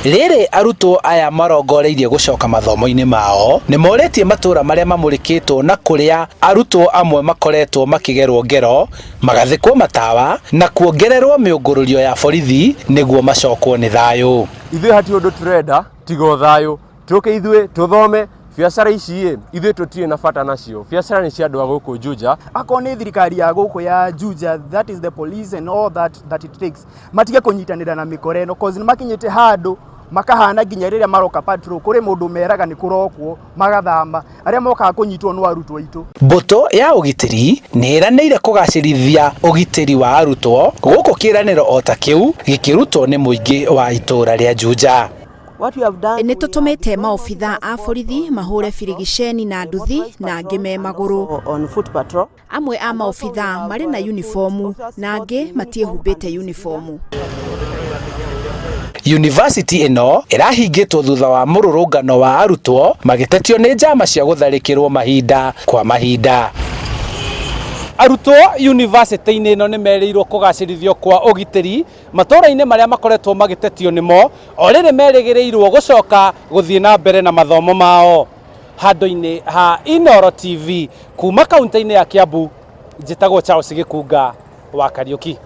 Rĩrĩ arutwo aya marongoreirie gũcoka mathomo-inĩ mao nĩ moretie matũra marĩa mamũrĩkĩtwo na kũrĩa arutwo amwe makoretwo makĩgerwo ngero, magathĩkwo matawa na kuongererwo mĩũngũrũrio ya borithi nĩguo macokwo nĩ thayũ. Ithuĩ hatirĩ ũndũ tũrenda tiga thayũ. Tũke ithuĩ tũthome, biacara ici ithuĩ tũtirĩ na bata nacio. Biacara nĩ cia andũ a gũkũ Juja. Akorwo nĩ thirikari ya gũkũ ya Juja, that is the police and all that it takes. Matige kũnyitanĩra na mĩkora ĩno, cause nĩ makinyĩte handũ makahana nginya rĩrĩa maroka patrol kũrĩ mũndũ meraga nĩ kũrokwo magathama arĩa mokaga kũnyitwo nĩ arutwo aitũ. Mbũtũ ya ũgitĩri nĩ ĩranĩire kũgacĩrithia ũgitĩri wa arutwo gũkũ kĩĩranĩro o ta kĩu gĩkĩrutwo nĩ mũingĩ wa itũra rĩa Juja. Nĩ tũtũmĩte maobitha a borithi mahũre birigiceni na nduthi na angĩ me magũrũ. Amwe a maobitha marĩ na uniformu na angĩ matiĩhumbĩte uniformu. University ĩno ĩrahingĩtwo thutha wa mũrũrũngano wa arutwo magĩtetio nĩ njama cia gũtharĩkĩrwo mahinda kwa mahinda. Arutwo university-inĩ ĩno nĩ merĩirwo kũgacĩrithio kwa ũgitĩri matũra-inĩ marĩa makoretwo magĩtetio nĩmo, o rĩrĩ merĩgĩrĩirwo gũcoka gũthiĩ na mbere na mathomo mao. Handũ-inĩ ha Inooro TV kuma kaunti-inĩ ya Kiambu, njĩtagwo Charles Gĩkunga wa Kariũki.